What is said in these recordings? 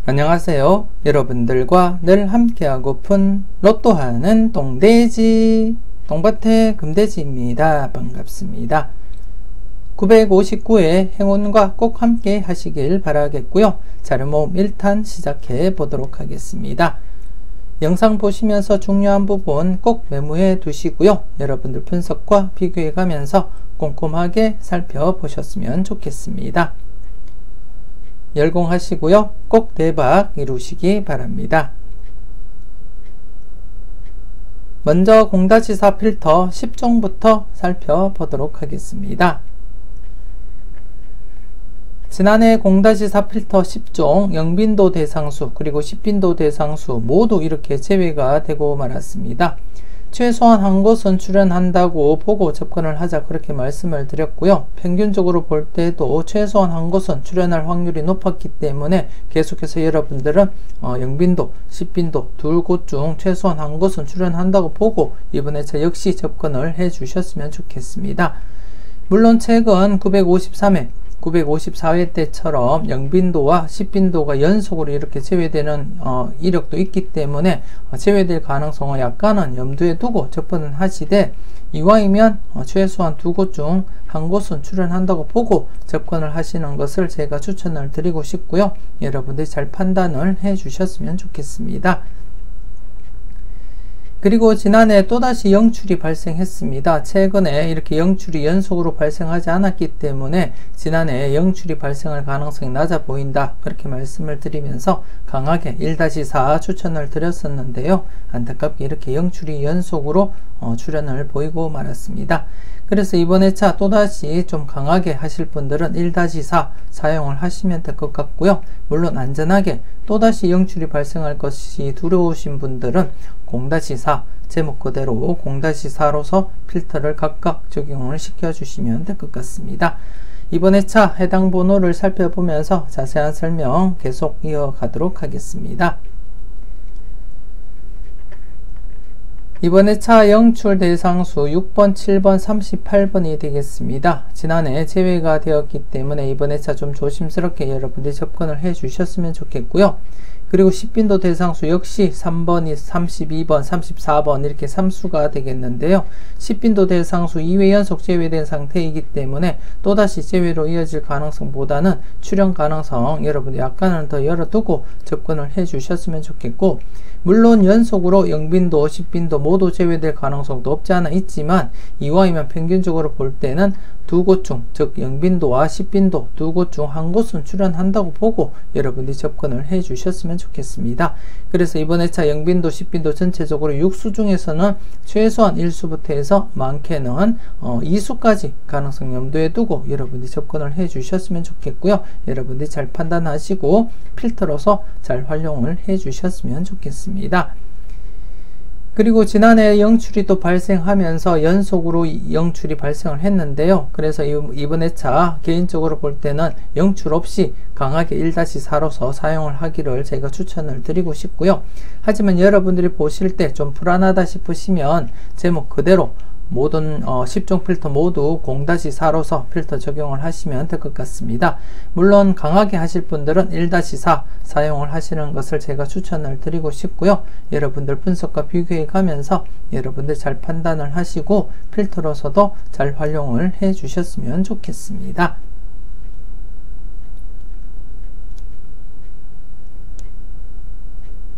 안녕하세요. 여러분들과 늘 함께하고픈 로또 하는 똥돼지 똥밭의 금돼지입니다. 반갑습니다. 959회 행운과 꼭 함께 하시길 바라겠고요. 자료모음 1탄 시작해 보도록 하겠습니다. 영상 보시면서 중요한 부분 꼭 메모해 두시고요. 여러분들 분석과 비교해 가면서 꼼꼼하게 살펴보셨으면 좋겠습니다. 열공하시고요. 꼭 대박 이루시기 바랍니다. 먼저 공다지사 필터 10종부터 살펴보도록 하겠습니다. 지난해 공다지사 필터 10종 영빈도 대상수 그리고 10빈도 대상수 모두 이렇게 제외가 되고 말았습니다. 최소한 한 곳은 출연한다고 보고 접근을 하자 그렇게 말씀을 드렸고요. 평균적으로 볼 때도 최소한 한 곳은 출연할 확률이 높았기 때문에 계속해서 여러분들은 영빈도, 10빈도 두 곳 중 최소한 한 곳은 출연한다고 보고 이번에 저 역시 접근을 해 주셨으면 좋겠습니다. 물론 최근 953회 954회 때처럼 영빈도와 10빈도가 연속으로 이렇게 제외되는 이력도 있기 때문에 제외될 가능성을 약간은 염두에 두고 접근을 하시되 이왕이면 최소한 두 곳 중 한 곳은 출연한다고 보고 접근을 하시는 것을 제가 추천을 드리고 싶고요. 여러분들이 잘 판단을 해 주셨으면 좋겠습니다. 그리고 지난해 또다시 영출이 발생했습니다. 최근에 이렇게 영출이 연속으로 발생하지 않았기 때문에 지난해 영출이 발생할 가능성이 낮아 보인다 그렇게 말씀을 드리면서 강하게 1-4 추천을 드렸었는데요. 안타깝게 이렇게 영출이 연속으로 출현을 보이고 말았습니다. 그래서 이번 회차 또다시 좀 강하게 하실 분들은 1-4 사용을 하시면 될 것 같고요. 물론 안전하게 또다시 영출이 발생할 것이 두려우신 분들은 0-4 제목 그대로 0-4로서 필터를 각각 적용을 시켜주시면 될 것 같습니다. 이번 회차 해당 번호를 살펴보면서 자세한 설명 계속 이어가도록 하겠습니다. 이번 회차 영출 대상수 6번, 7번, 38번이 되겠습니다. 지난해 제외가 되었기 때문에 이번 회차 좀 조심스럽게 여러분들이 접근을 해 주셨으면 좋겠고요. 그리고 10빈도 대상수 역시 3번이 32번, 34번 이렇게 3수가 되겠는데요. 10빈도 대상수 2회 연속 제외된 상태이기 때문에 또다시 제외로 이어질 가능성보다는 출현 가능성 여러분이 약간은 더 열어두고 접근을 해 주셨으면 좋겠고, 물론 연속으로 영빈도, 10빈도 모두 제외될 가능성도 없지 않아 있지만 이왕이면 평균적으로 볼 때는 두 곳 중, 즉 영빈도와 10빈도 두 곳 중 한 곳은 출연한다고 보고 여러분들이 접근을 해 주셨으면 좋겠습니다. 그래서 이번 회차 영빈도, 10빈도 전체적으로 6수 중에서는 최소한 1수부터 해서 많게는 2수까지 가능성 염두에 두고 여러분들이 접근을 해 주셨으면 좋겠고요. 여러분들이 잘 판단하시고 필터로서 잘 활용을 해 주셨으면 좋겠습니다. 그리고 지난해 영출이 또 발생하면서 연속으로 영출이 발생을 했는데요. 그래서 이번 회차 개인적으로 볼 때는 영출 없이 강하게 1-4로서 사용을 하기를 제가 추천을 드리고 싶고요. 하지만 여러분들이 보실 때 좀 불안하다 싶으시면 제목 그대로 모든 10종 필터 모두 0-4로서 필터 적용을 하시면 될 것 같습니다. 물론 강하게 하실 분들은 1-4 사용을 하시는 것을 제가 추천을 드리고 싶고요. 여러분들 분석과 비교해 가면서 여러분들 잘 판단을 하시고 필터로서도 잘 활용을 해 주셨으면 좋겠습니다.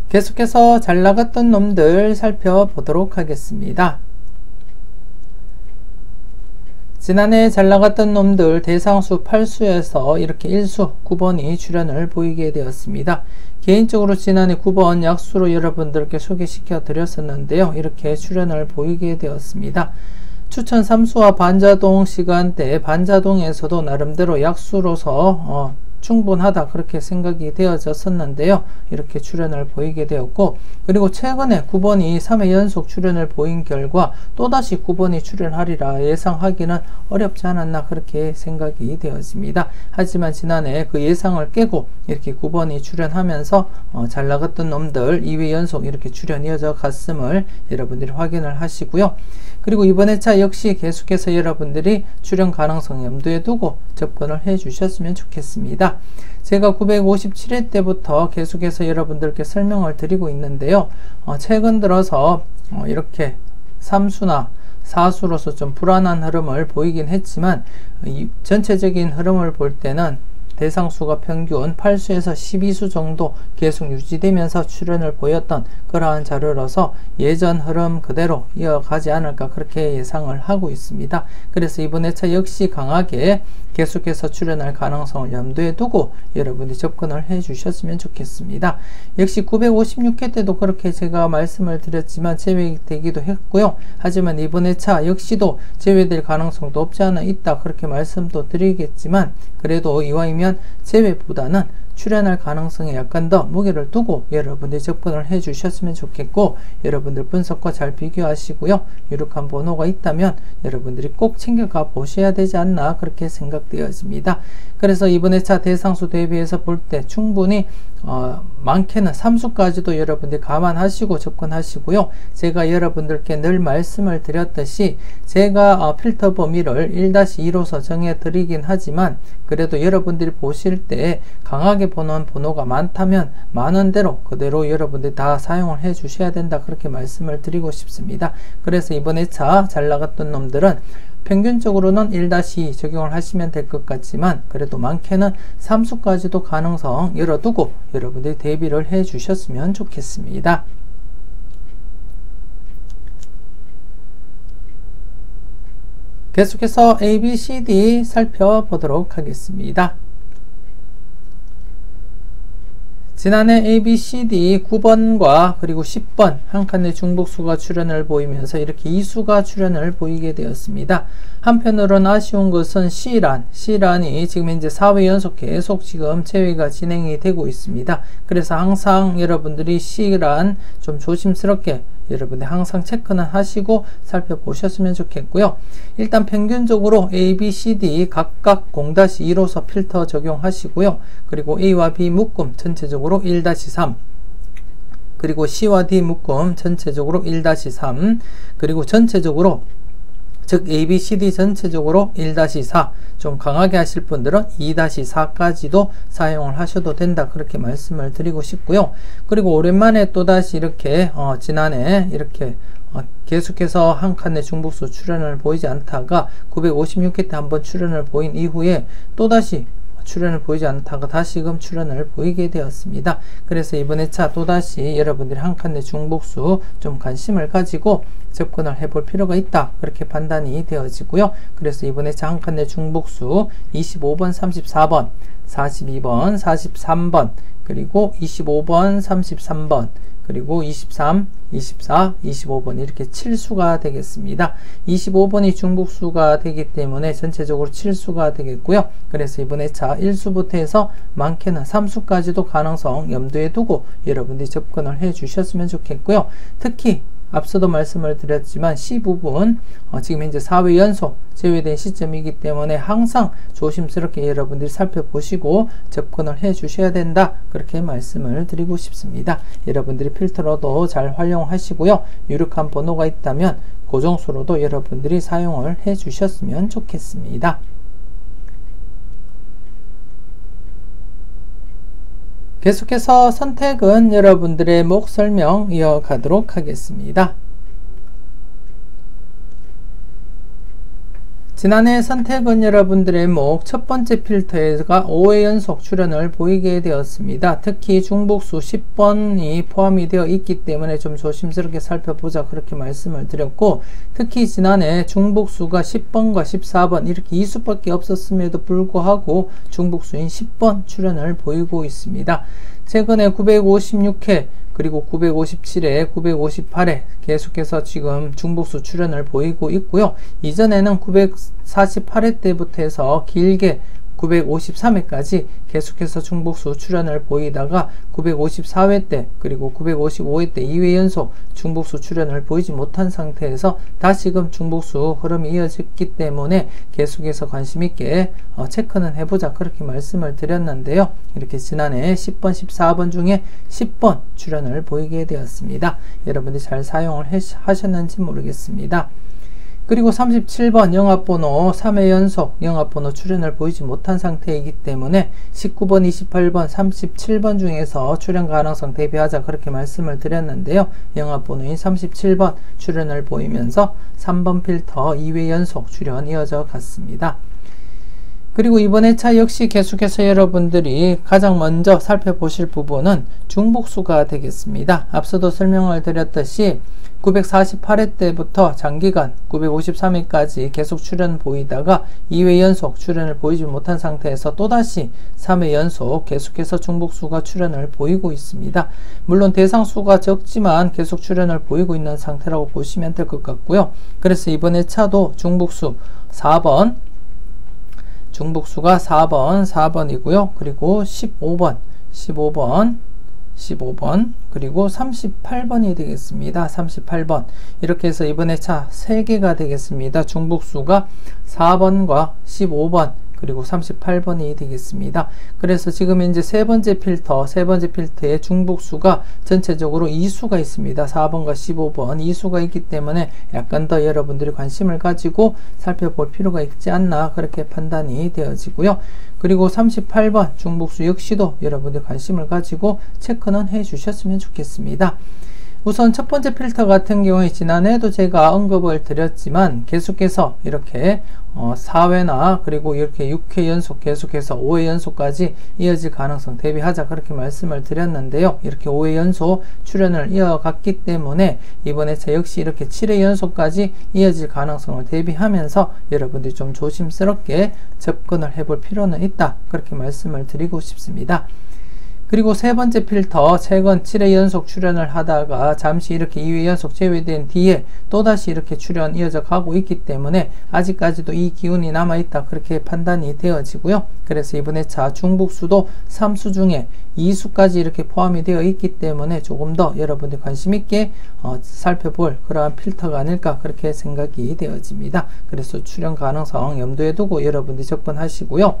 계속해서 잘 나갔던 놈들 살펴보도록 하겠습니다. 지난해 잘 나갔던 놈들 대상수 8수에서 이렇게 1수 9번이 출연을 보이게 되었습니다. 개인적으로 지난해 9번 약수로 여러분들께 소개시켜 드렸었는데요. 이렇게 출연을 보이게 되었습니다. 추천 3수와 반자동 시간대 반자동에서도 나름대로 약수로서 충분하다 그렇게 생각이 되어졌었는데요. 이렇게 출연을 보이게 되었고, 그리고 최근에 9번이 3회 연속 출연을 보인 결과 또다시 9번이 출연하리라 예상하기는 어렵지 않았나 그렇게 생각이 되어집니다. 하지만 지난해 그 예상을 깨고 이렇게 9번이 출연하면서 잘 나갔던 놈들 2회 연속 이렇게 출연 이어져 갔음을 여러분들이 확인을 하시고요. 그리고 이번 회차 역시 계속해서 여러분들이 출연 가능성 염두에 두고 접근을 해 주셨으면 좋겠습니다. 제가 957회 때부터 계속해서 여러분들께 설명을 드리고 있는데요. 최근 들어서 이렇게 3수나 4수로서 좀 불안한 흐름을 보이긴 했지만 이 전체적인 흐름을 볼 때는 대상수가 평균 8수에서 12수 정도 계속 유지되면서 출현을 보였던 그러한 자료라서 예전 흐름 그대로 이어가지 않을까 그렇게 예상을 하고 있습니다. 그래서 이번 회차 역시 강하게 계속해서 출현할 가능성을 염두에 두고 여러분이 접근을 해 주셨으면 좋겠습니다. 역시 956회 때도 그렇게 제가 말씀을 드렸지만 제외되기도 했고요. 하지만 이번 회차 역시도 제외될 가능성도 없지 않아 있다 그렇게 말씀도 드리겠지만 그래도 이왕이면 제외보다는 출현할 가능성에 약간 더 무게를 두고 여러분들이 접근을 해 주셨으면 좋겠고, 여러분들 분석과 잘 비교하시고요. 유력한 번호가 있다면 여러분들이 꼭 챙겨가 보셔야 되지 않나 그렇게 생각되어집니다. 그래서 이번 회차 대상수 대비해서 볼 때 충분히 많게는 3수까지도 여러분들이 감안하시고 접근하시고요. 제가 여러분들께 늘 말씀을 드렸듯이 제가 필터 범위를 1-2로서 정해 드리긴 하지만 그래도 여러분들이 보실 때 강하게 보는 번호가 많다면 많은 대로 그대로 여러분들이 다 사용을 해 주셔야 된다 그렇게 말씀을 드리고 싶습니다. 그래서 이번 회차 잘 나갔던 놈들은 평균적으로는 1-2 적용을 하시면 될 것 같지만 그래도 많게는 3수까지도 가능성 열어두고 여러분들이 대비를 해 주셨으면 좋겠습니다. 계속해서 ABCD 살펴보도록 하겠습니다. 지난해 ABCD 9번과 그리고 10번 한 칸의 중복수가 출현을 보이면서 이렇게 2수가 출현을 보이게 되었습니다. 한편으로는 아쉬운 것은 C란이 지금 현재 4회 연속 계속 지금 제외가 진행이 되고 있습니다. 그래서 항상 여러분들이 C란 좀 조심스럽게 여러분들 항상 체크는 하시고 살펴보셨으면 좋겠고요. 일단 평균적으로 A, B, C, D 각각 0-2로서 필터 적용하시고요. 그리고 A와 B 묶음 전체적으로 1-3 그리고 C와 D 묶음 전체적으로 1-3 그리고 전체적으로 즉 A, B, C, D 전체적으로 1-4 좀 강하게 하실 분들은 2-4까지도 사용을 하셔도 된다 그렇게 말씀을 드리고 싶고요. 그리고 오랜만에 또다시 이렇게 지난해 이렇게 계속해서 한 칸의 중복수 출현을 보이지 않다가 956회 때 한번 출현을 보인 이후에 또다시 출현을 보이지 않다가 다시금 출현을 보이게 되었습니다. 그래서 이번 회차 또다시 여러분들이 한 칸의 중복수 좀 관심을 가지고 접근을 해볼 필요가 있다 그렇게 판단이 되어지고요. 그래서 이번 회차 한 칸의 중복수 25번, 34번, 42번, 43번 그리고 25번, 33번 그리고 23, 24, 25번 이렇게 7수가 되겠습니다. 25번이 중복수가 되기 때문에 전체적으로 7수가 되겠고요. 그래서 이번 회차 1수부터 해서 많게는 3수까지도 가능성 염두에 두고 여러분들이 접근을 해 주셨으면 좋겠고요. 특히 앞서도 말씀을 드렸지만 C 부분 지금 현재 4회 연속 제외된 시점이기 때문에 항상 조심스럽게 여러분들이 살펴보시고 접근을 해 주셔야 된다 그렇게 말씀을 드리고 싶습니다. 여러분들이 필터로도 잘 활용하시고요. 유력한 번호가 있다면 고정수로도 여러분들이 사용을 해 주셨으면 좋겠습니다. 계속해서 선택은 여러분들의 목 설명 이어가도록 하겠습니다. 지난해 선택은 여러분들의 목 첫 번째 필터가 5회 연속 출현을 보이게 되었습니다. 특히 중복수 10번이 포함이 되어 있기 때문에 좀 조심스럽게 살펴보자 그렇게 말씀을 드렸고, 특히 지난해 중복수가 10번과 14번 이렇게 2수밖에 없었음에도 불구하고 중복수인 10번 출현을 보이고 있습니다. 최근에 956회 그리고 957회, 958회 계속해서 지금 중복수 출현을 보이고 있고요. 이전에는 948회 때부터 해서 길게 953회까지 계속해서 중복수 출현을 보이다가 954회 때 그리고 955회 때 2회 연속 중복수 출현을 보이지 못한 상태에서 다시금 중복수 흐름이 이어졌기 때문에 계속해서 관심있게 체크는 해보자 그렇게 말씀을 드렸는데요. 이렇게 지난해 10번, 14번 중에 10번 출현을 보이게 되었습니다. 여러분들이 잘 사용을 하셨는지 모르겠습니다. 그리고 37번 영합번호 3회 연속 영합번호 출연을 보이지 못한 상태이기 때문에 19번, 28번, 37번 중에서 출연 가능성 대비하자 그렇게 말씀을 드렸는데요. 영합번호인 37번 출연을 보이면서 3번 필터 2회 연속 출연 이어져 갔습니다. 그리고 이번 회차 역시 계속해서 여러분들이 가장 먼저 살펴보실 부분은 중복수가 되겠습니다. 앞서도 설명을 드렸듯이 948회 때부터 장기간 953회까지 계속 출연 보이다가 2회 연속 출연을 보이지 못한 상태에서 또다시 3회 연속 계속해서 중복수가 출연을 보이고 있습니다. 물론 대상수가 적지만 계속 출연을 보이고 있는 상태라고 보시면 될 것 같고요. 그래서 이번 회차도 중복수 4번, 중복수가 4번이고요. 그리고 15번, 그리고 38번이 되겠습니다. 38번. 이렇게 해서 이번 회차 3개가 되겠습니다. 중복수가 4번과 15번, 그리고 38번이 되겠습니다. 그래서 지금 이제 세 번째 필터의 중복수가 전체적으로 2수가 있습니다. 4번과 15번 2수가 있기 때문에 약간 더 여러분들이 관심을 가지고 살펴볼 필요가 있지 않나 그렇게 판단이 되어지고요. 그리고 38번 중복수 역시도 여러분들 관심을 가지고 체크는 해 주셨으면 좋겠습니다. 우선 첫 번째 필터 같은 경우에 지난해에도 제가 언급을 드렸지만 계속해서 이렇게 4회나 그리고 이렇게 6회 연속 계속해서 5회 연속까지 이어질 가능성 대비하자 그렇게 말씀을 드렸는데요. 이렇게 5회 연속 출연을 이어갔기 때문에 이번 회차 역시 이렇게 7회 연속까지 이어질 가능성을 대비하면서 여러분들이 좀 조심스럽게 접근을 해볼 필요는 있다 그렇게 말씀을 드리고 싶습니다. 그리고 세 번째 필터, 최근 7회 연속 출연을 하다가 잠시 이렇게 2회 연속 제외된 뒤에 또다시 이렇게 출연 이어져 가고 있기 때문에 아직까지도 이 기운이 남아있다 그렇게 판단이 되어지고요. 그래서 이번 회차 중복수도 3수 중에 2수까지 이렇게 포함이 되어 있기 때문에 조금 더 여러분들 관심 있게 살펴볼 그러한 필터가 아닐까 그렇게 생각이 되어집니다. 그래서 출연 가능성 염두에 두고 여러분들 접근하시고요.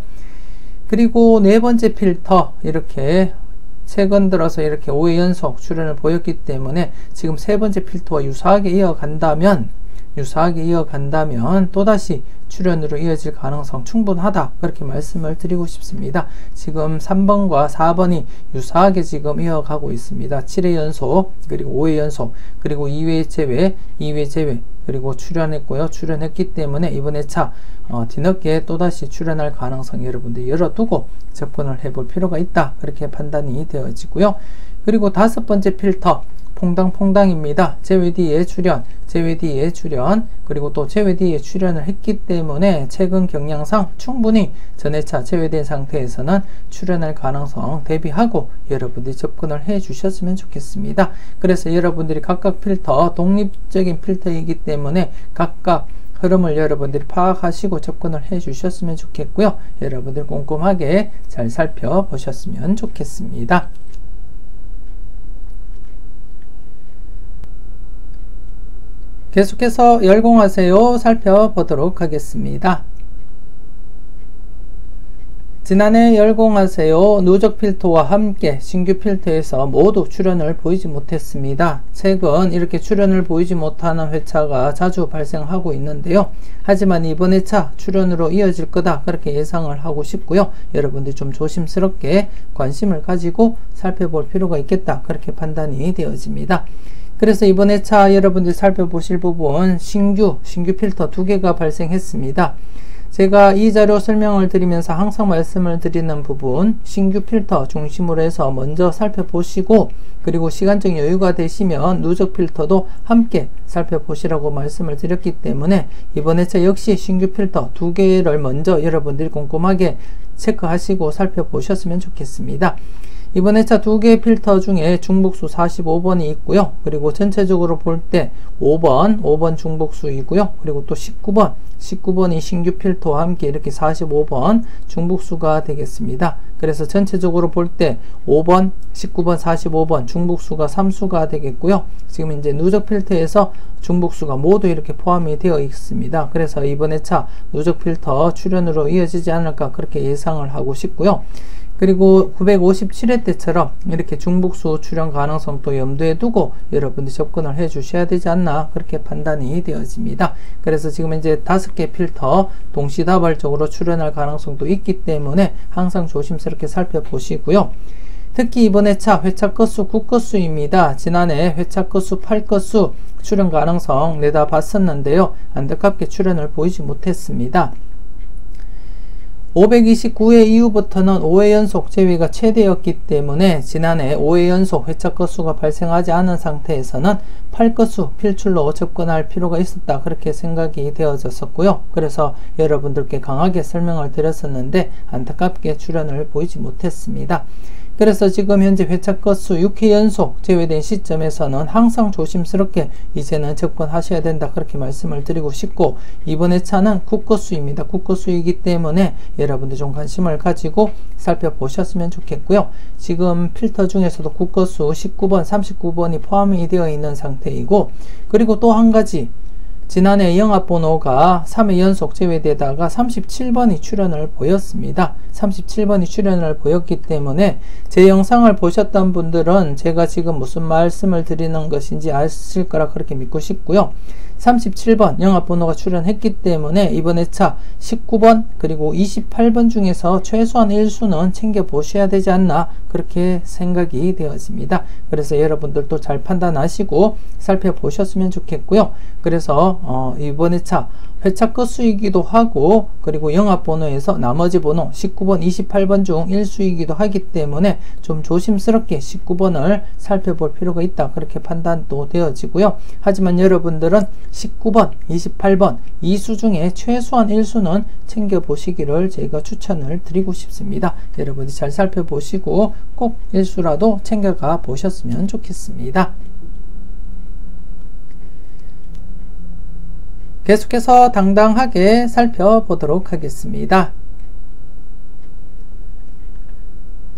그리고 네 번째 필터, 이렇게 최근 들어서 이렇게 5회 연속 출연을 보였기 때문에 지금 세 번째 필터와 유사하게 이어간다면 또다시 출연으로 이어질 가능성 충분하다 그렇게 말씀을 드리고 싶습니다. 지금 3번과 4번이 유사하게 지금 이어가고 있습니다. 7회 연속 그리고 5회 연속 그리고 2회 제외 그리고 출연했기 때문에 이번 회차 뒤늦게 또다시 출연할 가능성 여러분들 열어두고 접근을 해볼 필요가 있다 그렇게 판단이 되어지고요. 그리고 다섯 번째 필터 퐁당퐁당입니다. 제외 뒤에 출연 그리고 또 제외 뒤에 출연을 했기 때문에 최근 경향상 충분히 전회차 제외된 상태에서는 출연할 가능성 대비하고 여러분들이 접근을 해 주셨으면 좋겠습니다. 그래서 여러분들이 각각 필터 독립적인 필터이기 때문에 각각 흐름을 여러분들이 파악하시고 접근을 해 주셨으면 좋겠고요. 여러분들 꼼꼼하게 잘 살펴보셨으면 좋겠습니다. 계속해서 열공하세요 살펴보도록 하겠습니다. 지난해 열공하세요 누적 필터와 함께 신규 필터에서 모두 출연을 보이지 못했습니다. 최근 이렇게 출연을 보이지 못하는 회차가 자주 발생하고 있는데요. 하지만 이번 회차 출연으로 이어질 거다 그렇게 예상을 하고 싶고요. 여러분들 좀 조심스럽게 관심을 가지고 살펴볼 필요가 있겠다 그렇게 판단이 되어집니다. 그래서 이번 회차 여러분들이 살펴보실 부분 신규 필터 2개가 발생했습니다. 제가 이 자료 설명을 드리면서 항상 말씀을 드리는 부분 신규 필터 중심으로 해서 먼저 살펴보시고 그리고 시간적 여유가 되시면 누적 필터도 함께 살펴보시라고 말씀을 드렸기 때문에 이번 회차 역시 신규 필터 2개를 먼저 여러분들이 꼼꼼하게 체크하시고 살펴보셨으면 좋겠습니다. 이번 회차 2개의 필터 중에 중복수 45번이 있고요. 그리고 전체적으로 볼 때 5번 중복수이고요. 그리고 또 19번이 신규 필터와 함께 이렇게 45번 중복수가 되겠습니다. 그래서 전체적으로 볼 때 5번, 19번, 45번 중복수가 3수가 되겠고요. 지금 이제 누적 필터에서 중복수가 모두 이렇게 포함이 되어 있습니다. 그래서 이번 회차 누적 필터 출연으로 이어지지 않을까 그렇게 예상을 하고 싶고요. 그리고 957회 때처럼 이렇게 중복수 출현 가능성도 염두에 두고 여러분들이 접근을 해 주셔야 되지 않나 그렇게 판단이 되어집니다. 그래서 지금 이제 5개 필터 동시다발적으로 출현할 가능성도 있기 때문에 항상 조심스럽게 살펴보시고요. 특히 이번 회차 건수 9건수입니다. 지난해 회차 건수 8건수 출현 가능성 내다봤었는데요. 안타깝게 출현을 보이지 못했습니다. 529회 이후부터는 5회 연속 제외가 최대였기 때문에 지난해 5회 연속 회차 건수가 발생하지 않은 상태에서는 8건수 필출로 접근할 필요가 있었다 그렇게 생각이 되어졌었고요. 그래서 여러분들께 강하게 설명을 드렸었는데 안타깝게 출현을 보이지 못했습니다. 그래서 지금 현재 회차 건수 6회 연속 제외된 시점에서는 항상 조심스럽게 이제는 접근하셔야 된다 그렇게 말씀을 드리고 싶고, 이번 회차는 9건수입니다. 9건수이기 때문에 여러분들 좀 관심을 가지고 살펴보셨으면 좋겠고요. 지금 필터 중에서도 9건수 19번, 39번이 포함이 되어 있는 상태이고, 그리고 또 한 가지 지난해 영합번호가 3회 연속 제외되다가 37번이 출현을 보였습니다. 37번이 출현을 보였기 때문에 제 영상을 보셨던 분들은 제가 지금 무슨 말씀을 드리는 것인지 아실 거라 그렇게 믿고 싶고요. 37번 영합번호가 출현했기 때문에 이번 회차 19번 그리고 28번 중에서 최소한 1수는 챙겨보셔야 되지 않나 그렇게 생각이 되어집니다. 그래서 여러분들도 잘 판단하시고 살펴보셨으면 좋겠고요. 그래서 이번 회차 건수이기도 하고, 그리고 영합번호에서 나머지 번호 19번, 28번 중 1수이기도 하기 때문에 좀 조심스럽게 19번을 살펴볼 필요가 있다 그렇게 판단도 되어지고요. 하지만 여러분들은 19번, 28번 2수 중에 최소한 1수는 챙겨보시기를 제가 추천을 드리고 싶습니다. 여러분이 잘 살펴보시고 꼭 1수라도 챙겨가 보셨으면 좋겠습니다. 계속해서 당당하게 살펴보도록 하겠습니다.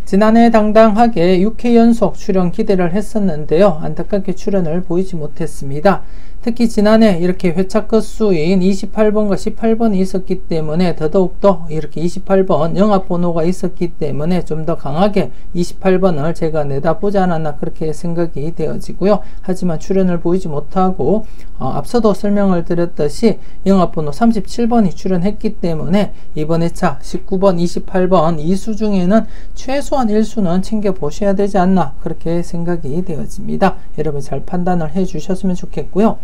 지난해 당당하게 6회 연속 출연 기대를 했었는데요. 안타깝게 출연을 보이지 못했습니다. 특히 지난해 이렇게 회차 건수인 28번과 18번이 있었기 때문에 더더욱더 이렇게 28번 영합번호가 있었기 때문에 좀 더 강하게 28번을 제가 내다보지 않았나 그렇게 생각이 되어지고요. 하지만 출연을 보이지 못하고 앞서도 설명을 드렸듯이 영합번호 37번이 출연했기 때문에 이번 회차 19번, 28번 2수 중에는 최소한 1수는 챙겨보셔야 되지 않나 그렇게 생각이 되어집니다. 여러분 잘 판단을 해 주셨으면 좋겠고요.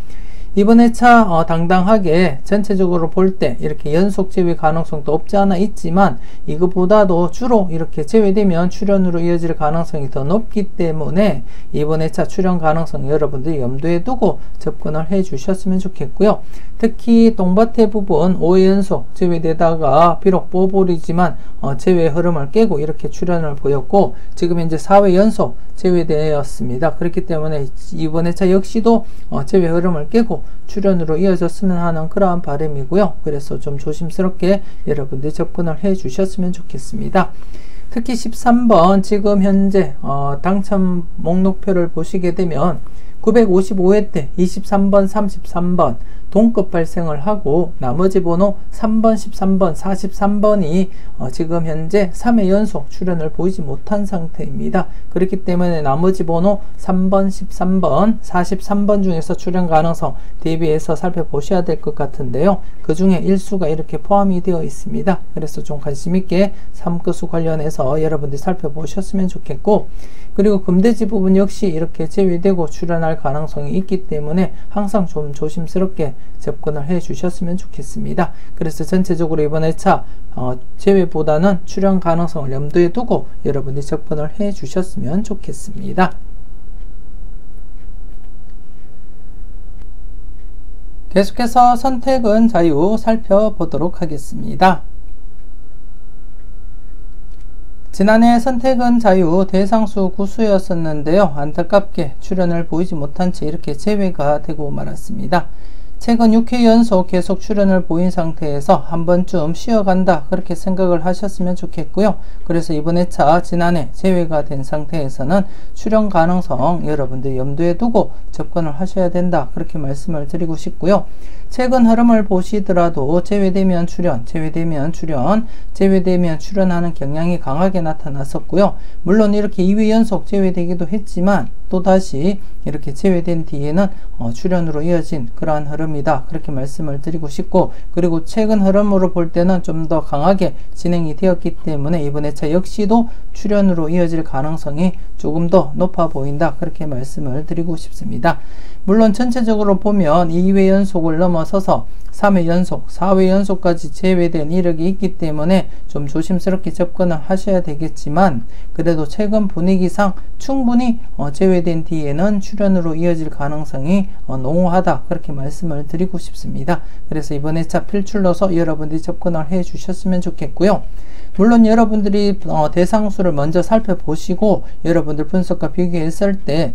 이번 회차 당당하게 전체적으로 볼 때 이렇게 연속 제외 가능성도 없지 않아 있지만, 이것보다도 주로 이렇게 제외되면 출연으로 이어질 가능성이 더 높기 때문에 이번 회차 출연 가능성 여러분들이 염두에 두고 접근을 해 주셨으면 좋겠고요. 특히 똥밭의 부분 5회 연속 제외되다가 비록 뽀볼이지만 제외 흐름을 깨고 이렇게 출연을 보였고, 지금 현재 4회 연속 제외되었습니다. 그렇기 때문에 이번 회차 역시도 제외 흐름을 깨고 출연으로 이어졌으면 하는 그러한 바람이고요. 그래서 좀 조심스럽게 여러분들이 접근을 해 주셨으면 좋겠습니다. 특히 13번 지금 현재 당첨 목록표를 보시게 되면 955회 때 23번, 33번 동급 발생을 하고, 나머지 번호 3번, 13번, 43번이 지금 현재 3회 연속 출연을 보이지 못한 상태입니다. 그렇기 때문에 나머지 번호 3번, 13번, 43번 중에서 출연 가능성 대비해서 살펴보셔야 될 것 같은데요. 그 중에 1수가 이렇게 포함이 되어 있습니다. 그래서 좀 관심있게 3건수 관련해서 여러분들이 살펴보셨으면 좋겠고, 그리고 금돼지 부분 역시 이렇게 제외되고 출연할 가능성이 있기 때문에 항상 좀 조심스럽게 접근을 해 주셨으면 좋겠습니다. 그래서 전체적으로 이번 회차 제외보다는 출연 가능성을 염두에 두고 여러분들이 접근을 해 주셨으면 좋겠습니다. 계속해서 선택은 자유 살펴보도록 하겠습니다. 지난해 선택은 자유 대상수 9수였었는데요. 안타깝게 출연을 보이지 못한 채 이렇게 제외가 되고 말았습니다. 최근 6회 연속 계속 출연을 보인 상태에서 한 번쯤 쉬어간다 그렇게 생각을 하셨으면 좋겠고요. 그래서 이번 회차 지난해 제외가 된 상태에서는 출연 가능성 여러분들 염두에 두고 접근을 하셔야 된다 그렇게 말씀을 드리고 싶고요. 최근 흐름을 보시더라도 제외되면 출현, 제외되면 출현, 제외되면 출현하는 경향이 강하게 나타났었고요. 물론 이렇게 2회 연속 제외되기도 했지만 또다시 이렇게 제외된 뒤에는 출현으로 이어진 그러한 흐름이다, 그렇게 말씀을 드리고 싶고, 그리고 최근 흐름으로 볼 때는 좀 더 강하게 진행이 되었기 때문에 이번 회차 역시도 출현으로 이어질 가능성이 조금 더 높아 보인다, 그렇게 말씀을 드리고 싶습니다. 물론 전체적으로 보면 2회 연속을 넘어서서 3회 연속, 4회 연속까지 제외된 이력이 있기 때문에 좀 조심스럽게 접근을 하셔야 되겠지만, 그래도 최근 분위기상 충분히 제외된 뒤에는 출현으로 이어질 가능성이 농후하다, 그렇게 말씀을 드리고 싶습니다. 그래서 이번 회차 필출로서 여러분들이 접근을 해 주셨으면 좋겠고요. 물론 여러분들이 대상수를 먼저 살펴보시고 여러분들 분석과 비교했을 때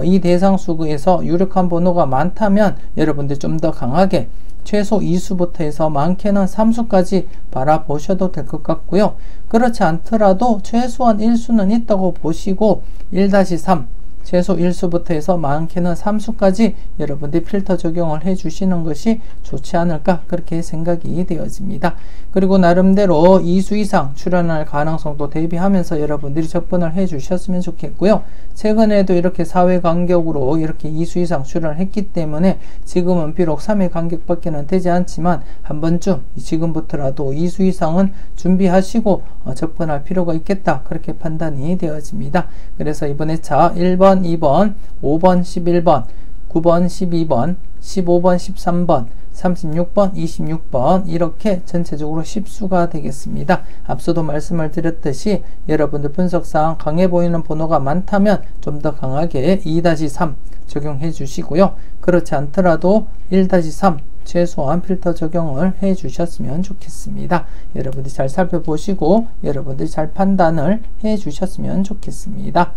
이 대상수에서 유력한 번호가 많다면 여러분들 좀 더 강하게 최소 2수부터 해서 많게는 3수까지 바라보셔도 될 것 같고요. 그렇지 않더라도 최소한 1수는 있다고 보시고 1-3 최소 1수부터 해서 많게는 3수까지 여러분들이 필터 적용을 해 주시는 것이 좋지 않을까, 그렇게 생각이 되어집니다. 그리고 나름대로 2수 이상 출현할 가능성도 대비하면서 여러분들이 접근을 해 주셨으면 좋겠고요. 최근에도 이렇게 4회 간격으로 이렇게 2수 이상 출현을 했기 때문에 지금은 비록 3회 간격밖에는 되지 않지만 한 번쯤 지금부터라도 2수 이상은 준비하시고 접근할 필요가 있겠다, 그렇게 판단이 되어집니다. 그래서 이번 회차 1번, 2번, 5번, 11번, 9번, 12번, 15번, 13번, 36번, 26번 이렇게 전체적으로 10수가 되겠습니다. 앞서도 말씀을 드렸듯이 여러분들 분석상 강해 보이는 번호가 많다면 좀 더 강하게 2-3 적용해 주시고요. 그렇지 않더라도 1-3 최소한 필터 적용을 해 주셨으면 좋겠습니다. 여러분들이 잘 살펴보시고 여러분들이 잘 판단을 해 주셨으면 좋겠습니다.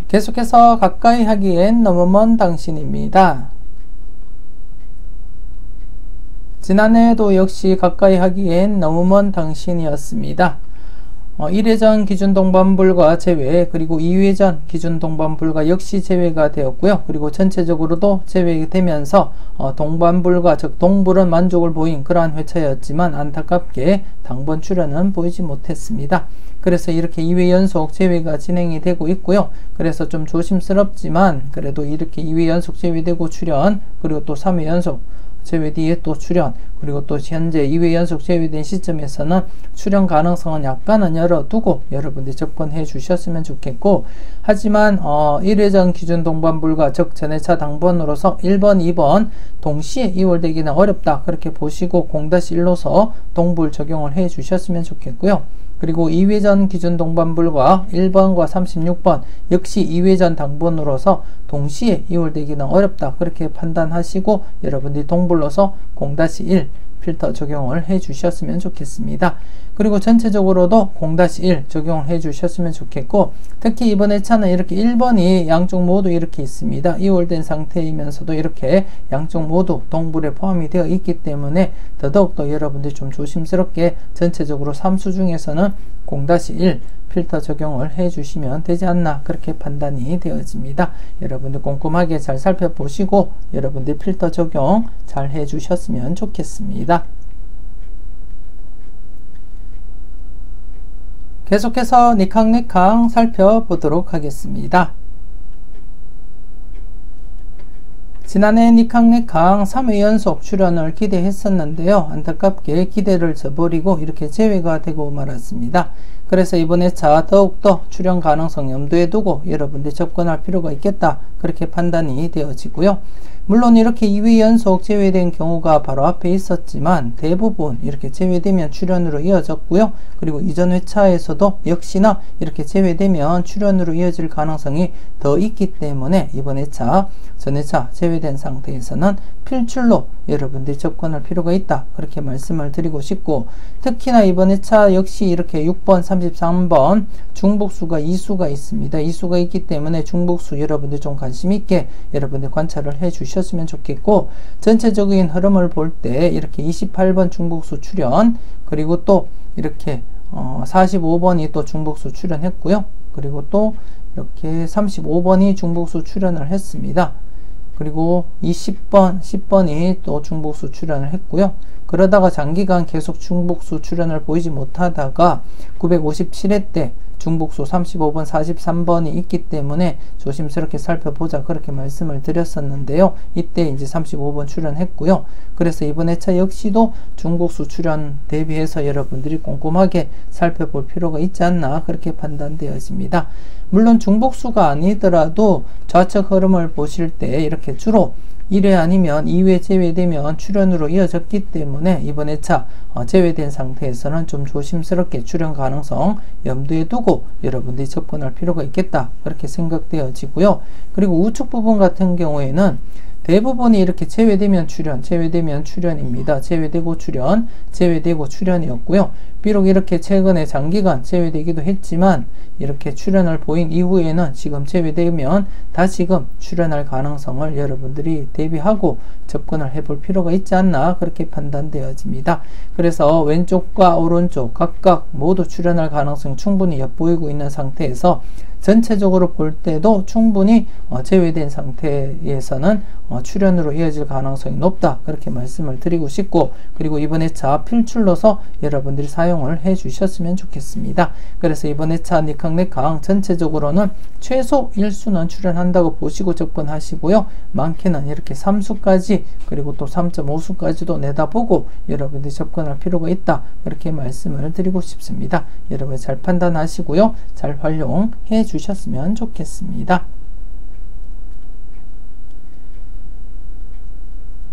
계속해서 가까이 하기엔 너무 먼 당신입니다. 지난해에도 역시 가까이 하기엔 너무 먼 당신이었습니다. 1회전 기준 동반불과 제외, 그리고 2회전 기준 동반불과 역시 제외가 되었고요. 그리고 전체적으로도 제외되면서 동반불과, 즉 동불은 만족을 보인 그러한 회차였지만 안타깝게 당번 출현은 보이지 못했습니다. 그래서 이렇게 2회 연속 제외가 진행이 되고 있고요. 그래서 좀 조심스럽지만 그래도 이렇게 2회 연속 제외되고 출현, 그리고 또 3회 연속 제외 뒤에 또 출현, 그리고 또 현재 2회 연속 제외된 시점에서는 출현 가능성은 약간은 열어두고 여러분들이 접근해 주셨으면 좋겠고, 하지만 1회전 기준 동반불과, 즉 전회차 당번으로서 1번, 2번 동시에 이월되기는 어렵다, 그렇게 보시고 0-1로서 동불 적용을 해 주셨으면 좋겠고요. 그리고 2회전 기준 동반불과 1번과 36번 역시 2회전 당번으로서 동시에 이월되기는 어렵다, 그렇게 판단하시고 여러분들이 동불로서 0-1 필터 적용을 해 주셨으면 좋겠습니다. 그리고 전체적으로도 0-1 적용을 해 주셨으면 좋겠고, 특히 이번 회차는 이렇게 1번이 양쪽 모두 이렇게 있습니다. 이월된 상태이면서도 이렇게 양쪽 모두 동불에 포함이 되어 있기 때문에 더더욱더 여러분들이 좀 조심스럽게 전체적으로 3수 중에서는 0-1 필터 적용을 해 주시면 되지 않나, 그렇게 판단이 되어집니다. 여러분들 꼼꼼하게 잘 살펴보시고 여러분들 필터 적용 잘 해 주셨으면 좋겠습니다. 계속해서 니캉니캉 살펴보도록 하겠습니다. 지난해 니캉니캉 3회 연속 출연을 기대했었는데요. 안타깝게 기대를 저버리고 이렇게 제외가 되고 말았습니다. 그래서 이번 회차 더욱더 출연 가능성 염두에 두고 여러분들 접근할 필요가 있겠다, 그렇게 판단이 되어지고요. 물론 이렇게 2회 연속 제외된 경우가 바로 앞에 있었지만 대부분 이렇게 제외되면 출연으로 이어졌고요. 그리고 이전 회차에서도 역시나 이렇게 제외되면 출연으로 이어질 가능성이 더 있기 때문에 이번 회차, 전 회차 제외된 제외된 상태에서는 필출로 여러분들이 접근할 필요가 있다. 그렇게 말씀을 드리고 싶고, 특히나 이번 회차 역시 이렇게 6번, 33번 중복수가 2수가 있습니다. 2수가 있기 때문에 중복수 여러분들 좀 관심 있게 여러분들 관찰을 해 주셨으면 좋겠고, 전체적인 흐름을 볼 때 이렇게 28번 중복수 출현, 그리고 또 이렇게 45번이 또 중복수 출현했고요. 그리고 또 이렇게 35번이 중복수 출현을 했습니다. 그리고 20번, 10번이 또 중복수 출현을 했고요. 그러다가 장기간 계속 중복수 출현을 보이지 못하다가 957회 때 중복수 35번, 43번이 있기 때문에 조심스럽게 살펴보자, 그렇게 말씀을 드렸었는데요. 이때 이제 35번 출현했고요. 그래서 이번 회차 역시도 중복수 출현 대비해서 여러분들이 꼼꼼하게 살펴볼 필요가 있지 않나, 그렇게 판단되어집니다. 물론 중복수가 아니더라도 좌측 흐름을 보실 때 이렇게 주로 1회 아니면 2회 제외되면 출현으로 이어졌기 때문에 이번 회차 제외된 상태에서는 좀 조심스럽게 출현 가능성 염두에 두고 여러분들이 접근할 필요가 있겠다, 그렇게 생각되어지고요. 그리고 우측 부분 같은 경우에는 대부분이 이렇게 제외되면 출현, 제외되면 출현입니다. 제외되고 출현, 제외되고 출현이었고요. 비록 이렇게 최근에 장기간 제외되기도 했지만 이렇게 출현을 보인 이후에는 지금 제외되면 다시금 출현할 가능성을 여러분들이 대비하고 접근을 해볼 필요가 있지 않나, 그렇게 판단되어집니다. 그래서 왼쪽과 오른쪽 각각 모두 출현할 가능성이 충분히 엿보이고 있는 상태에서 전체적으로 볼 때도 충분히 제외된 상태에서는 출현으로 이어질 가능성이 높다, 그렇게 말씀을 드리고 싶고, 그리고 이번 회차 필출로서 여러분들이 사용을 해 주셨으면 좋겠습니다. 그래서 이번 회차 니캉네캉 전체적으로는 최소 1수는 출현한다고 보시고 접근하시고요. 많게는 이렇게 3수까지 그리고 또 3.5수까지도 내다보고 여러분들이 접근할 필요가 있다, 그렇게 말씀을 드리고 싶습니다. 여러분 잘 판단하시고요. 잘 활용해 주셨으면 좋겠습니다.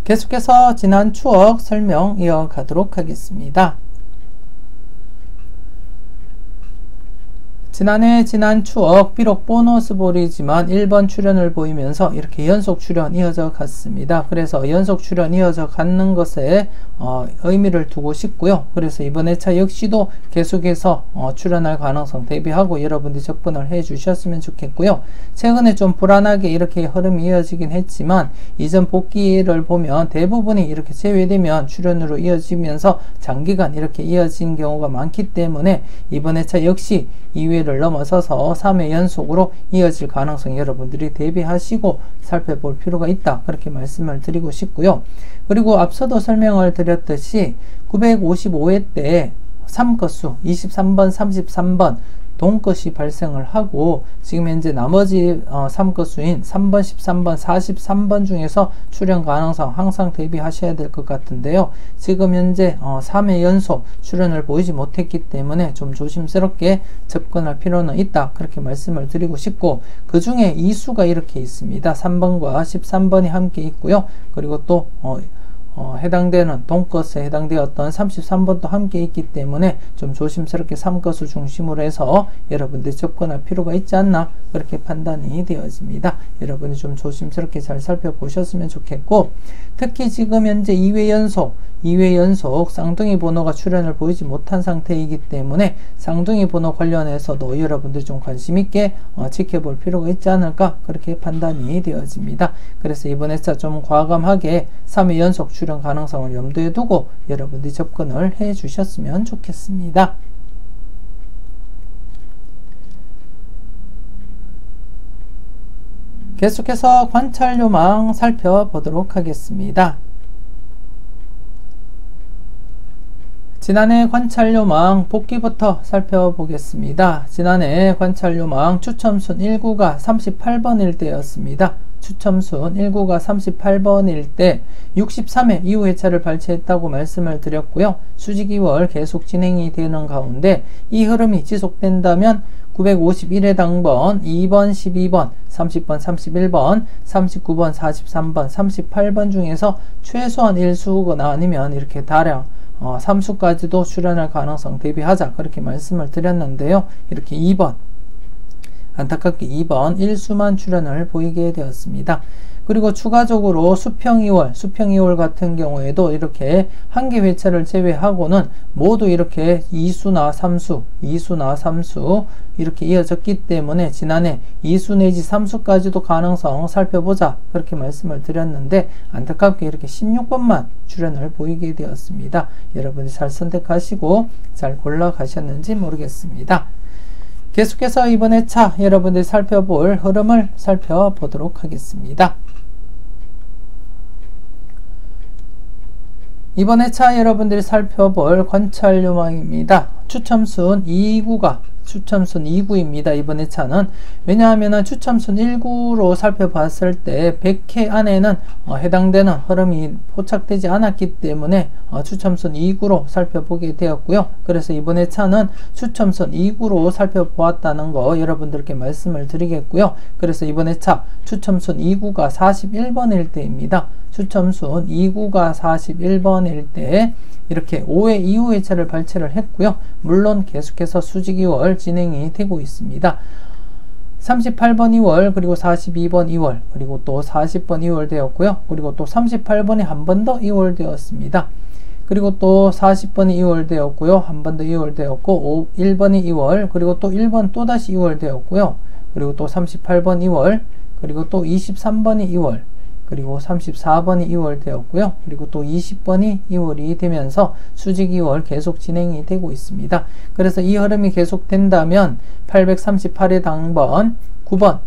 계속해서 지난 추억 설명 이어가도록 하겠습니다. 지난 추억, 비록 보너스 볼이지만 1번 출현을 보이면서 이렇게 연속 출현 이어져 갔습니다. 그래서 연속 출현 이어져 가는 것에 의미를 두고 싶고요. 그래서 이번 회차 역시도 계속해서 출현할 가능성 대비하고 여러분들이 접근을 해 주셨으면 좋겠고요. 최근에 좀 불안하게 이렇게 흐름이 이어지긴 했지만 이전 복귀를 보면 대부분이 이렇게 제외되면 출현으로 이어지면서 장기간 이렇게 이어진 경우가 많기 때문에 이번 회차 역시 2회를 넘어서서 3회 연속으로 이어질 가능성 여러분들이 대비하시고 살펴볼 필요가 있다, 그렇게 말씀을 드리고 싶고요. 그리고 앞서도 설명을 드렸듯이 955회 때 3것수 23번, 33번 동것이 발생을 하고 지금 현재 나머지 3것수인 3번, 13번, 43번 중에서 출현 가능성 항상 대비하셔야 될 것 같은데요. 지금 현재 3회 연속 출현을 보이지 못했기 때문에 좀 조심스럽게 접근할 필요는 있다, 그렇게 말씀을 드리고 싶고, 그 중에 2수가 이렇게 있습니다. 3번과 13번이 함께 있고요. 그리고 또 해당되는 동것에 해당되었던 33번도 함께 있기 때문에 좀 조심스럽게 3것을 중심으로 해서 여러분들이 접근할 필요가 있지 않나, 그렇게 판단이 되어집니다. 여러분이 좀 조심스럽게 잘 살펴보셨으면 좋겠고, 특히 지금 현재 2회 연속 쌍둥이 번호가 출현을 보이지 못한 상태이기 때문에 쌍둥이 번호 관련해서도 여러분들이 좀 관심 있게 지켜볼 필요가 있지 않을까, 그렇게 판단이 되어집니다. 그래서 이번 회차 좀 과감하게 3회 연속 출현 가능성을 염두에 두고 여러분들이 접근을 해 주셨으면 좋겠습니다. 계속해서 관찰 요망 살펴보도록 하겠습니다. 지난해 관찰 요망 복귀부터 살펴보겠습니다. 지난해 관찰 요망 추첨순 1구가 38번일 때였습니다. 추첨순 1구가 38번일 때 63회 이후 회차를 발췌했다고 말씀을 드렸고요. 수직 2월 계속 진행이 되는 가운데 이 흐름이 지속된다면 951회 당번, 2번, 12번, 30번, 31번, 39번, 43번, 38번 중에서 최소한 1수거나 아니면 이렇게 다량 3수까지도 출현할 가능성 대비하자, 그렇게 말씀을 드렸는데요. 이렇게 2번, 안타깝게 2번 1수만 출현을 보이게 되었습니다. 그리고 추가적으로 수평 2월 같은 경우에도 이렇게 한 개 회차를 제외하고는 모두 이렇게 2수나 3수 이렇게 이어졌기 때문에 지난해 2수 내지 3수까지도 가능성 살펴보자 그렇게 말씀을 드렸는데 안타깝게 이렇게 16번만 출현을 보이게 되었습니다. 여러분이 잘 선택하시고 잘 골라가셨는지 모르겠습니다. 계속해서 이번 회차 여러분들이 살펴볼 흐름을 살펴보도록 하겠습니다. 이번 회차 여러분들이 살펴볼 관찰 요망입니다. 추첨순 2구입니다. 이번 회차는. 왜냐하면 추첨순 1구로 살펴봤을 때 100회 안에는 해당되는 흐름이 포착되지 않았기 때문에 추첨순 2구로 살펴보게 되었고요. 그래서 이번 회차는 추첨순 2구로 살펴보았다는 거 여러분들께 말씀을 드리겠고요. 그래서 이번 회차 추첨순 2구가 41번일 때입니다. 추첨순 2구가 41번일 때 이렇게 5회 이후 회차를 발췌를 했고요. 물론 계속해서 수직 2월 진행이 되고 있습니다. 38번 2월, 그리고 42번 2월, 그리고 또 40번 2월 되었고요. 그리고 또 38번이 한 번 더 2월 되었습니다. 그리고 또 40번이 2월 되었고요. 한 번 더 2월 되었고, 1번이 2월, 그리고 또 1번 또다시 2월 되었고요. 그리고 또 38번 2월, 그리고 또 23번이 2월, 그리고 34번이 2월 되었고요. 그리고 또 20번이 2월이 되면서 수직 2월 계속 진행이 되고 있습니다. 그래서 이 흐름이 계속된다면 838의 당번, 9번,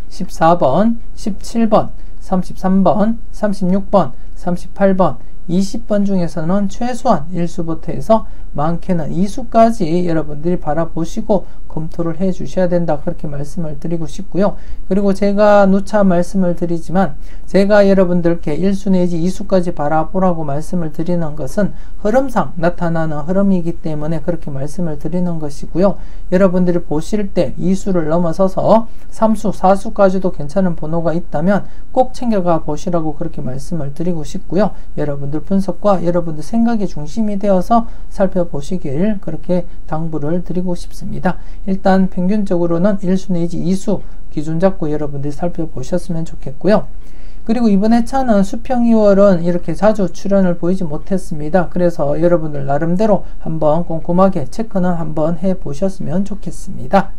14번, 17번, 33번, 36번, 38번, 20번 중에서는 최소한 1수부터 해서 많게는 2수까지 여러분들이 바라보시고 검토를 해 주셔야 된다 그렇게 말씀을 드리고 싶고요. 그리고 제가 누차 말씀을 드리지만 제가 여러분들께 1수 내지 2수까지 바라보라고 말씀을 드리는 것은 흐름상 나타나는 흐름이기 때문에 그렇게 말씀을 드리는 것이고요. 여러분들이 보실 때 2수를 넘어서서 3수, 4수까지도 괜찮은 번호가 있다면 꼭 챙겨가 보시라고 그렇게 말씀을 드리고 싶고요. 여러분들 분석과 여러분들 생각의 중심이 되어서 살펴보시길 그렇게 당부를 드리고 싶습니다. 일단 평균적으로는 1수 내지 2수 기준 잡고 여러분들이 살펴보셨으면 좋겠고요. 그리고 이번 회차는 수평 2월은 이렇게 자주 출현을 보이지 못했습니다. 그래서 여러분들 나름대로 한번 꼼꼼하게 체크는 한번 해 보셨으면 좋겠습니다.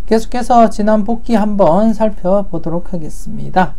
계속해서 지난 복귀 한번 살펴보도록 하겠습니다.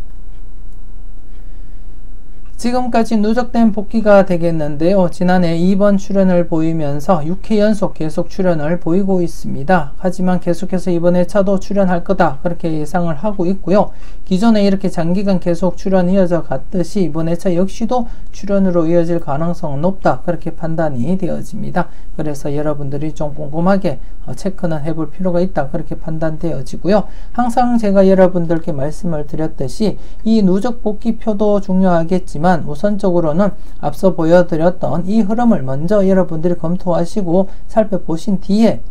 지금까지 누적된 복귀가 되겠는데요. 지난해 2번 출현을 보이면서 6회 연속 계속 출현을 보이고 있습니다. 하지만 계속해서 이번 회차도 출현할 거다 그렇게 예상을 하고 있고요. 기존에 이렇게 장기간 계속 출현이 이어져 갔듯이 이번 회차 역시도 출현으로 이어질 가능성은 높다 그렇게 판단이 되어집니다. 그래서 여러분들이 좀 꼼꼼하게 체크는 해볼 필요가 있다 그렇게 판단되어지고요. 항상 제가 여러분들께 말씀을 드렸듯이 이 누적 복귀표도 중요하겠지만 우선적으로는 앞서 보여드렸던 이 흐름을 먼저 여러분들이 검토하시고 살펴보신 뒤에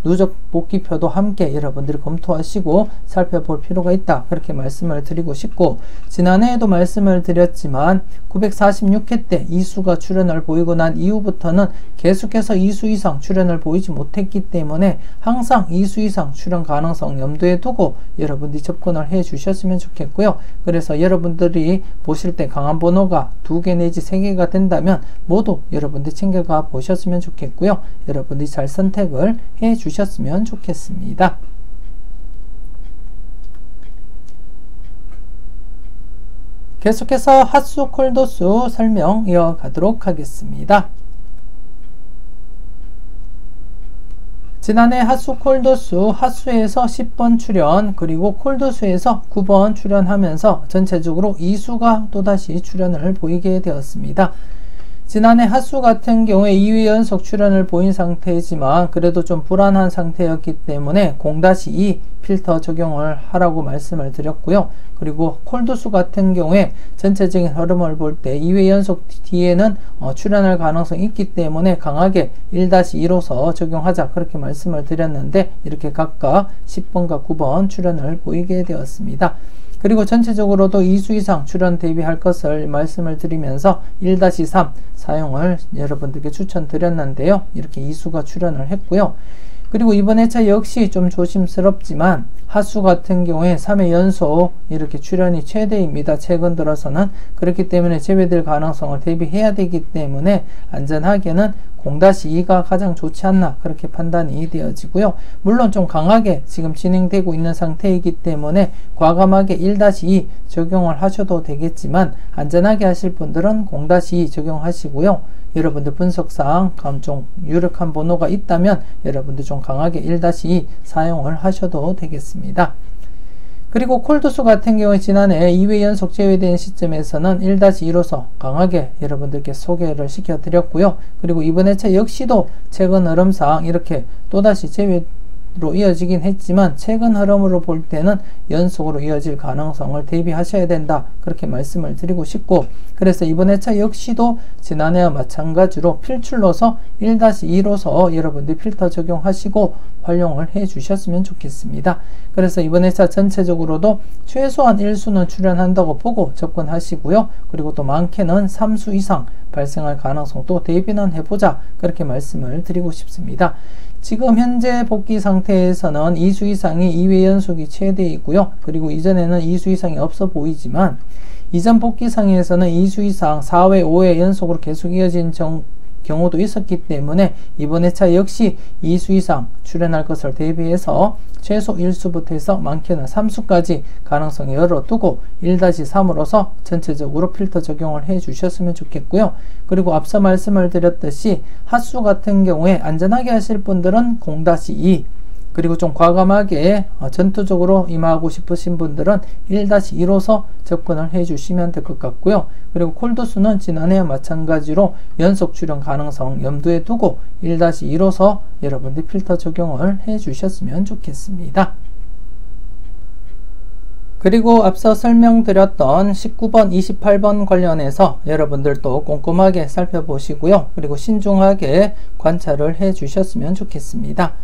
누적 복귀표도 함께 여러분들이 검토하시고 살펴볼 필요가 있다 그렇게 말씀을 드리고 싶고, 지난해에도 말씀을 드렸지만 946회 때 2수가 출현을 보이고 난 이후부터는 계속해서 2수 이상 출현을 보이지 못했기 때문에 항상 2수 이상 출현 가능성 염두에 두고 여러분들이 접근을 해 주셨으면 좋겠고요. 그래서 여러분들이 보실 때 강한 번호가 2개 내지 3개가 된다면 모두 여러분들이 챙겨가 보셨으면 좋겠고요. 여러분들이 잘 선택을 해 주셨으면 좋겠습니다. 계속해서 핫수 콜도수 설명 이어가도록 하겠습니다. 지난해 핫수 콜도수 핫수에서 10번 출현, 그리고 콜도수에서 9번 출현하면서 전체적으로 2수가 또다시 출현을 보이게 되었습니다. 지난해 핫수 같은 경우에 2회 연속 출현을 보인 상태이지만 그래도 좀 불안한 상태였기 때문에 0-2 필터 적용을 하라고 말씀을 드렸고요. 그리고 콜도수 같은 경우에 전체적인 흐름을 볼 때 2회 연속 뒤에는 출현할 가능성이 있기 때문에 강하게 1-2로서 적용하자 그렇게 말씀을 드렸는데 이렇게 각각 10번과 9번 출현을 보이게 되었습니다. 그리고 전체적으로도 2수 이상 출현 대비할 것을 말씀을 드리면서 1-3 사용을 여러분들께 추천드렸는데요. 이렇게 2수가 출현을 했고요. 그리고 이번 회차 역시 좀 조심스럽지만 하수 같은 경우에 3회 연속 이렇게 출현이 최대입니다. 최근 들어서는. 그렇기 때문에 제외될 가능성을 대비해야 되기 때문에 안전하게는 0-2가 가장 좋지 않나 그렇게 판단이 되어지고요. 물론 좀 강하게 지금 진행되고 있는 상태이기 때문에 과감하게 1-2 적용을 하셔도 되겠지만 안전하게 하실 분들은 0-2 적용하시고요. 여러분들 분석상 좀 유력한 번호가 있다면 여러분들 좀 강하게 1-2 사용을 하셔도 되겠습니다. 그리고 콜도수 같은 경우에 지난해 2회 연속 제외된 시점에서는 1-2로서 강하게 여러분들께 소개를 시켜드렸고요. 그리고 이번 회차 역시도 최근 흐름상 이렇게 또다시 제외로 이어지긴 했지만 최근 흐름으로 볼 때는 연속으로 이어질 가능성을 대비하셔야 된다 그렇게 말씀을 드리고 싶고, 그래서 이번 회차 역시도 지난해와 마찬가지로 필출로서 1-2로서 여러분들 필터 적용하시고 활용을 해 주셨으면 좋겠습니다. 그래서 이번 회차 전체적으로도 최소한 1수는 출현한다고 보고 접근하시고요. 그리고 또 많게는 3수 이상 발생할 가능성도 대비는 해보자 그렇게 말씀을 드리고 싶습니다. 지금 현재 복귀 상태에서는 2수 이상이 2회 연속이 최대이고요. 그리고 이전에는 2수 이상이 없어 보이지만 이전 복귀상에서는 2수 이상 4회, 5회 연속으로 계속 이어진 경우도 있었기 때문에 이번 회차 역시 2수 이상 출현할 것을 대비해서 최소 1수부터 해서 많게는 3수까지 가능성을 열어두고 1-3으로서 전체적으로 필터 적용을 해 주셨으면 좋겠고요. 그리고 앞서 말씀을 드렸듯이 하수 같은 경우에 안전하게 하실 분들은 0-2, 그리고 좀 과감하게 전투적으로 임하고 싶으신 분들은 1-2로서 접근을 해 주시면 될 것 같고요. 그리고 콜도수는 지난해와 마찬가지로 연속 출현 가능성 염두에 두고 1-2로서 여러분들 필터 적용을 해 주셨으면 좋겠습니다. 그리고 앞서 설명드렸던 19번, 28번 관련해서 여러분들도 꼼꼼하게 살펴보시고요. 그리고 신중하게 관찰을 해 주셨으면 좋겠습니다.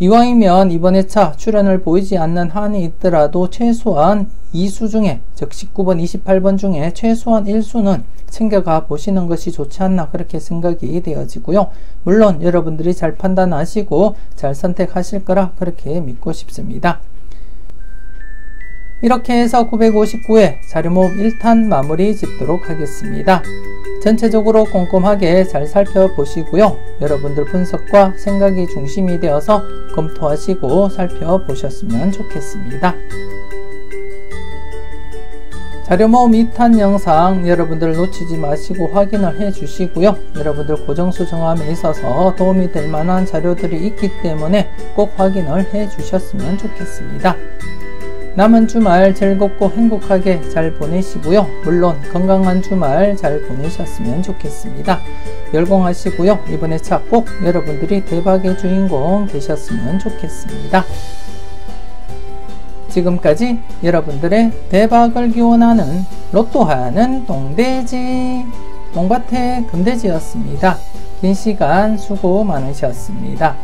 이왕이면 이번 회차 출현을 보이지 않는 한이 있더라도 최소한 2수 중에, 즉 19번, 28번 중에 최소한 1수는 챙겨가 보시는 것이 좋지 않나 그렇게 생각이 되어지고요. 물론 여러분들이 잘 판단하시고 잘 선택하실 거라 그렇게 믿고 싶습니다. 이렇게 해서 959회 자료모음 1탄 마무리 짓도록 하겠습니다. 전체적으로 꼼꼼하게 잘 살펴보시고요. 여러분들 분석과 생각이 중심이 되어서 검토하시고 살펴보셨으면 좋겠습니다. 자료모음 2탄 영상 여러분들 놓치지 마시고 확인을 해 주시고요. 여러분들 고정수 정함에 있어서 도움이 될 만한 자료들이 있기 때문에 꼭 확인을 해 주셨으면 좋겠습니다. 남은 주말 즐겁고 행복하게 잘 보내시고요. 물론 건강한 주말 잘 보내셨으면 좋겠습니다. 열공하시고요. 이번 회차 꼭 여러분들이 대박의 주인공 되셨으면 좋겠습니다. 지금까지 여러분들의 대박을 기원하는 로또하는 똥돼지 똥밭의 금돼지였습니다. 긴 시간 수고 많으셨습니다.